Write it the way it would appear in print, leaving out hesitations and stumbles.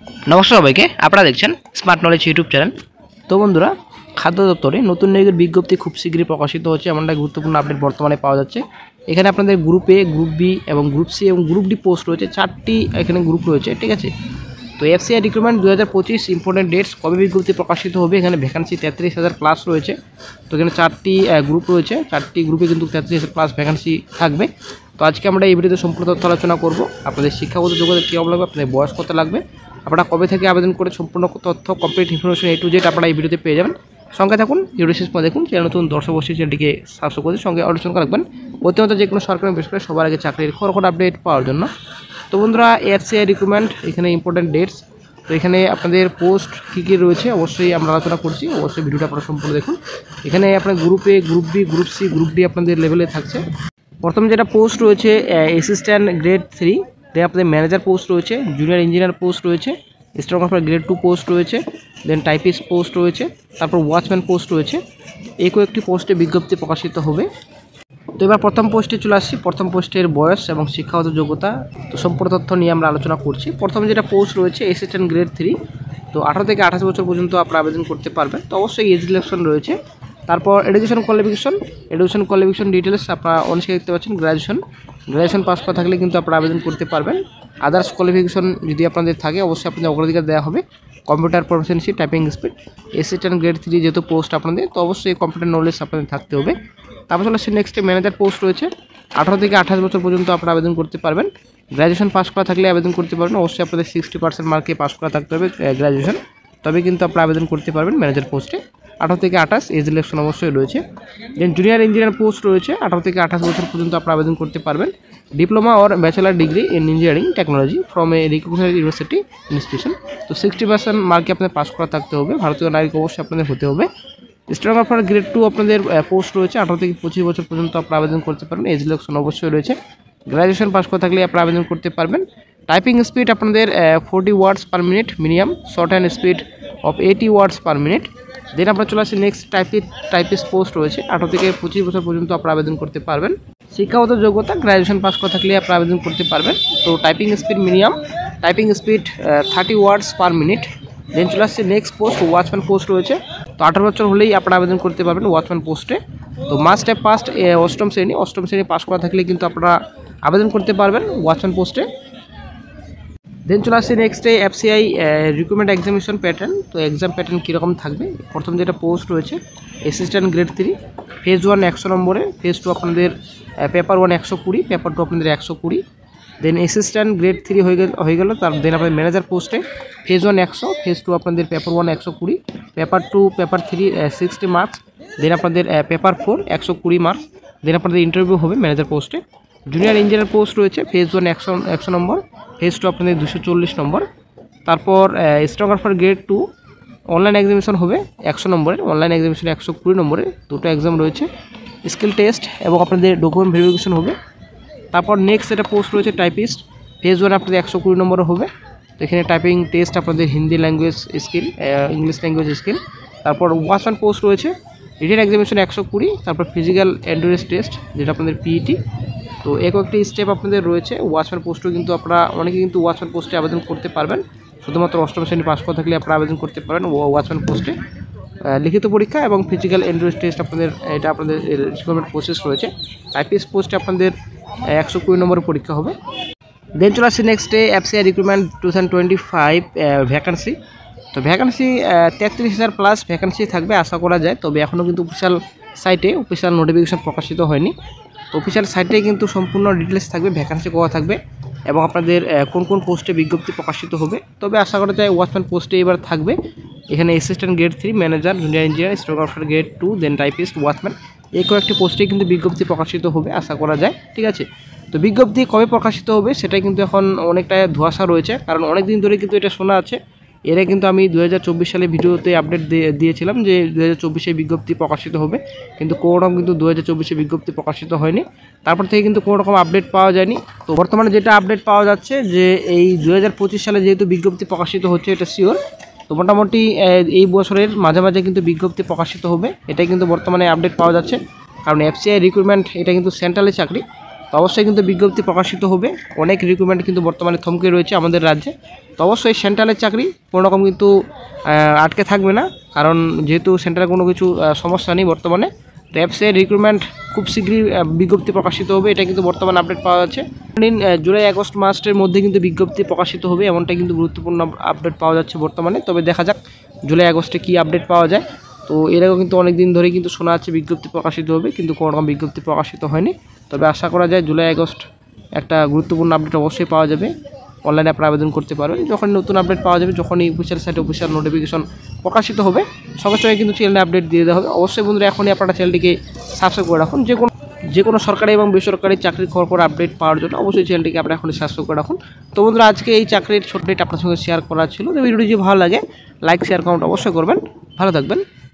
নমস্কার সবাইকে, আপনারা দেখছেন স্মার্ট নলেজ ইউটিউব চ্যানেল। তো বন্ধুরা, খাদ্য দপ্তরে নতুন নিয়োগের বিজ্ঞপ্তি খুব শীঘ্রই প্রকাশিত হচ্ছে, এমন একটা গুরুত্বপূর্ণ আপডেট বর্তমানে পাওয়া যাচ্ছে। এখানে আপনাদের গ্রুপ এ, গ্রুপ বি এবং গ্রুপ সি এবং গ্রুপ ডি পোস্ট রয়েছে, 4টি এখানে গ্রুপ রয়েছে, ঠিক আছে। তো এফসিআই রিক্রুটমেন্ট 2025 ইম্পর্টেন্ট ডেটস, কবে বিজ্ঞপ্তি প্রকাশিত হবে। এখানে ভ্যাকান্সি 33,000 প্লাস রয়েছে। তো এখানে 4টি গ্রুপ রয়েছে, 4টি গ্রুপে কিন্তু 33,000 প্লাস ভ্যাকান্সি থাকবে। তো আজকে আমরা এই ভিডিওতে সম্পূর্ণ তথ্য আলোচনা করব। আপনাদের শিক্ষাগত যোগ্যতা কী লাগবে, আপনাদের বয়স কত লাগবে, আপনারা কবে থেকে আবেদন করে সম্পূর্ণ তথ্য complete information A to Z আপনারা এই ভিডিওতে পেয়ে যাবেন। সঙ্গে থাকুন, ভিডিও শেষ পর্যন্ত দেখুন। চ্যানেল নতুন দর্শক অবশ্যই চ্যানেলটিকে সাবস্ক্রাইব করে সঙ্গে আলোচনা রাখবেন প্রতিনিয়ত যে কোনো সরকারি বেসরকারি সবার আগে চাকরির খবর আপডেট পাওয়ার জন্য। তো বন্ধুরা, এফসিআই রিক্রুটমেন্ট এখানে ইম্পর্টেন্ট ডেটস। তো এখানে আপনাদের পোস্ট কী কী রয়েছে অবশ্যই আমরা আলোচনা করছি, অবশ্যই ভিডিওটা আপনারা সম্পূর্ণ দেখুন। এখানে আপনার group A, group B, group C, group D আপনাদের লেভেলে থাকছে। প্রথম যেটা পোস্ট রয়েছে অ্যাসিস্ট্যান্ট গ্রেড 3, দেন আপনাদের ম্যানেজার পোস্ট রয়েছে, জুনিয়র ইঞ্জিনিয়ার পোস্ট রয়েছে, স্টেনোগ্রাফার গ্রেড 2 পোস্ট রয়েছে, দেন টাইপিস্ট পোস্ট রয়েছে, তারপর ওয়াচম্যান পোস্ট রয়েছে। এই কয়েকটি পোস্টে বিজ্ঞপ্তি প্রকাশিত হবে। তো এবার প্রথম পোস্টে চলে আসছি। প্রথম পোস্টের বয়স এবং শিক্ষাগত যোগ্যতা তো সম্পূর্ণ তথ্য নিয়ে আমরা আলোচনা করছি। প্রথম যেটা পোস্ট রয়েছে অ্যাসিস্ট্যান্ট গ্রেড 3, তো 18 থেকে 28 বছর পর্যন্ত আপনারা আবেদন করতে পারবেন। তো অবশ্যই এজ রিলেকশন রয়েছে। তারপর এডুকেশন কোয়ালিফিকেশন ডিটেলস আপনারা অনেকে দেখতে পাচ্ছেন গ্র্যাজুয়েশন পাস করা থাকলে কিন্তু আপনারা আবেদন করতে পারবেন। আদার্স কোয়ালিফিকেশন যদি আপনাদের থাকে অবশ্যই আপনাদের অগ্রাধিকার দেওয়া হবে। Computer proficiency, typing speed, assistant grade 3 যেহেতু পোস্ট আপনাদের, তো অবশ্যই কম্পিউটার নলেজ আপনাদের থাকতে হবে। তারপর চলে আসছে নেক্সটে ম্যানেজার পোস্ট রয়েছে, 18 থেকে 28 বছর পর্যন্ত আপনারা আবেদন করতে পারবেন। গ্র্যাজুয়েশন পাস করা থাকলে আবেদন করতে পারবেন। অবশ্যই আপনাদের 60% মার্কে পাস করা থাকতে হবে গ্র্যাজুয়েশন, তবে কিন্তু আপনারা আবেদন করতে পারবেন ম্যানেজার পোস্টে। 18 থেকে 28 এজ রিলেকশন অবশ্যই রয়েছে। দেন জুনিয়র ইঞ্জিনিয়ার পোস্ট রয়েছে, 18 থেকে 28 বছর পর্যন্ত আপনারা আবেদন করতে পারবেন। Diploma or bachelor degree in engineering technology from a recognized university institution. তো 60% মার্কে আপনাদের পাস করা থাকতে হবে। ভারতীয় নাগরিক অবশ্যই আপনাদের হতে হবে। স্টেনোগ্রাফার গ্রেড 2 আপনাদের পোস্ট রয়েছে, 18 থেকে 25 বছর পর্যন্ত আপনারা আবেদন করতে পারবেন। এজ রিলেকশন অবশ্যই রয়েছে। গ্র্যাজুয়েশন পাস করা থাকলে আপনারা আবেদন করতে পারবেন। টাইপিং স্পিড আপনাদের 40 words per minute minimum, short hand speed of 80 words per minute. Then আপনার চলে আসছে নেক্সট টাইপিস্ট পোস্ট রয়েছে, 18 থেকে 25 বছর পর্যন্ত আপনারা আবেদন করতে পারবেন। শিক্ষাগত যোগ্যতা গ্র্যাজুয়েশন পাস করা থাকলে আপনারা আবেদন করতে পারবেন। তো typing speed minimum, typing speed 30 ওয়ার্ডস পার মিনিট। দেন চলে আসছে নেক্সট পোস্ট ওয়াচম্যান পোস্ট রয়েছে, তো 18 বছর হলেই আপনারা আবেদন করতে পারবেন ওয়াচম্যান পোস্টে। তো মাস্ট হ্যাভ পাস্ট অষ্টম শ্রেণী পাস করা থাকলে কিন্তু আপনারা আবেদন করতে পারবেন ওয়াচম্যান পোস্টে। দেন চলে আসছে নেক্সটে এফসিআই রিক্রুটমেন্ট এক্সামিনেশন প্যাটার্ন। তো এক্সাম প্যাটার্ন কীরকম থাকবে, প্রথম যেটা পোস্ট রয়েছে অ্যাসিস্ট্যান্ট গ্রেড 3, ফেজ 1 100 নম্বরে, ফেজ 2 আপনাদের পেপার 1 120, পেপার 2 আপনাদের 120। দেন অ্যাসিস্ট্যান্ট গ্রেড 3 হয়ে গেল। তার দেন আপনাদের ম্যানেজার পোস্টে ফেজ 1 100, ফেজ 2 আপনাদের পেপার 1 120, পেপার 2 পেপার 3 60 মার্কস, দেন আপনাদের পেপার 4 120 মার্কস। দেন আপনাদের ইন্টারভিউ হবে ম্যানেজার পোস্টে। জুনিয়র ইঞ্জিনিয়ার পোস্ট রয়েছে, ফেজ 1 100 নম্বর, ফেজ 2 আপনাদের 240 নম্বর। তারপর স্টেনোগ্রাফার গ্রেড 2 অনলাইন এক্সামিনেশন হবে 100 নম্বরের, অনলাইন এক্সামিনেশন 120 নম্বরের, দুটো এক্সাম রয়েছে। স্কিল টেস্ট এবং আপনাদের ডকুমেন্ট ভেরিফিকেশন হবে। তারপর নেক্সট এটা পোস্ট রয়েছে টাইপিস্ট, ফেজ 1 আপনাদের 120 নম্বরে হবে। তো এখানে টাইপিং টেস্ট আপনাদের Hindi language skill, English language skill. তারপর ওয়াচম্যান পোস্ট রয়েছে, রিটেন এক্সামিনেশন 120, তারপর ফিজিক্যাল এন্ডুরেন্স টেস্ট যেটা আপনাদের পিইটি। তো একটি স্টেপ আপনাদের রয়েছে। ওয়াচম্যান পোস্টও কিন্তু আপনারা অনেকে কিন্তু ওয়াচম্যান পোস্টে আবেদন করতে পারবেন। শুধুমাত্র অষ্টম শ্রেণী পাস করা থাকলে আপনারা আবেদন করতে পারবেন ওয়াচম্যান পোস্টে। লিখিত পরীক্ষা এবং ফিজিক্যাল এন্ডুরেন্স টেস্ট আপনাদের, এটা আপনাদের রিক্রুটমেন্ট প্রসেস রয়েছে। টাইপিস্ট পোস্টে আপনাদের 120 নম্বরের পরীক্ষা হবে। দেন চলে আসছে নেক্সটে এফসিআই রিক্রুটমেন্ট 2025 ভ্যাকান্সি। তো ভ্যাকান্সি 33,000 প্লাস ভ্যাকান্সি থাকবে আশা করা যায়, তবে এখনও কিন্তু অফিসিয়াল নোটিফিকেশন প্রকাশিত হয়নি। তো অফিসিয়াল সাইটে কিন্তু সম্পূর্ণ ডিটেলস থাকবে, ভ্যাকান্সি করা থাকবে এবং আপনাদের কোন কোন পোস্টে বিজ্ঞপ্তি প্রকাশিত হবে। তবে আশা করা যায় ওয়াচম্যান পোস্টে এবার থাকবে। এখানে assistant grade 3, manager, junior engineer, stenographer grade 2, দেন টাইপিস্ট, ওয়াচম্যান, এই কয়েকটি পোস্টে কিন্তু বিজ্ঞপ্তি প্রকাশিত হবে আশা করা যায়, ঠিক আছে। তো বিজ্ঞপ্তি কবে প্রকাশিত হবে সেটাই কিন্তু এখন অনেকটা ধোঁয়াশা রয়েছে, কারণ অনেক দিন ধরে কিন্তু এটা শোনা আছে। এরা কিন্তু আমি 2024 সালে ভিডিওতে আপডেট দিয়েছিলাম যে 2024-এ বিজ্ঞপ্তি প্রকাশিত হবে, কিন্তু কোনো রকম কিন্তু 2024-এ বিজ্ঞপ্তি প্রকাশিত হয়নি। তারপর থেকে কিন্তু কোনো রকম আপডেট পাওয়া যায়নি। তো বর্তমানে যেটা আপডেট পাওয়া যাচ্ছে যে এই 2025 সালে যেহেতু বিজ্ঞপ্তি প্রকাশিত হচ্ছে, এটা শিওর। তো মোটামুটি এই বছরের মাঝামাঝি কিন্তু বিজ্ঞপ্তি প্রকাশিত হবে, এটাই কিন্তু বর্তমানে আপডেট পাওয়া যাচ্ছে। কারণ এফসিআই রিক্রুটমেন্ট এটা কিন্তু সেন্ট্রালের চাকরি, তো তো অবশ্যই কিন্তু বিজ্ঞপ্তি প্রকাশিত হবে। অনেক রিক্রুটমেন্ট কিন্তু বর্তমানে থমকে রয়েছে আমাদের রাজ্যে। তো অবশ্যই সেন্ট্রালের চাকরি কোনো রকম কিন্তু আটকে থাকবে না, কারণ যেহেতু সেন্ট্রালে কোনো কিছু সমস্যা নেই বর্তমানে। তো অ্যাপসের রিক্রুটমেন্ট খুব শীঘ্রই বিজ্ঞপ্তি প্রকাশিত হবে, এটা কিন্তু বর্তমানে আপডেট পাওয়া যাচ্ছে। জুলাই আগস্ট মাসের মধ্যে কিন্তু বিজ্ঞপ্তি প্রকাশিত হবে, এমনটা কিন্তু গুরুত্বপূর্ণ আপডেট পাওয়া যাচ্ছে বর্তমানে। তবে দেখা যাক জুলাই আগস্টে কী আপডেট পাওয়া যায়। তো এর আগেও কিন্তু অনেক দিন ধরেই কিন্তু শোনা যাচ্ছে বিজ্ঞপ্তি প্রকাশিত হবে, কিন্তু কোনো রকম বিজ্ঞপ্তি প্রকাশিত হয়নি। তবে আশা করা যায় জুলাই আগস্ট একটা গুরুত্বপূর্ণ আপডেট অবশ্যই পাওয়া যাবে। অনলাইনে আপনারা আবেদন করতে পারবেন। যখন নতুন আপডেট পাওয়া যাবে, যখনই অফিসিয়াল সাইটে অফিসিয়াল নোটিফিকেশন প্রকাশিত হবে, সঙ্গে সঙ্গে কিন্তু চ্যানেলে আপডেট দিয়ে দেওয়া হবে। অবশ্যই বন্ধুরা এখনই আপনারা চ্যানেলটিকে সাবস্ক্রাইব করে রাখুন। যে কোনো সরকারি এবং বেসরকারি চাকরির খবর আপডেট পাওয়ার জন্য অবশ্যই চ্যানেলটিকে আপনারা এখনই সাবস্ক্রাইব করে রাখুন। তো বন্ধুরা আজকে এই চাকরির ছোট আপনি আপনার সঙ্গে শেয়ার করা ছিল। তো ভিডিওটি যদি ভালো লাগে লাইক শেয়ার কমেন্ট অবশ্যই করবেন। ভালো থাকবেন।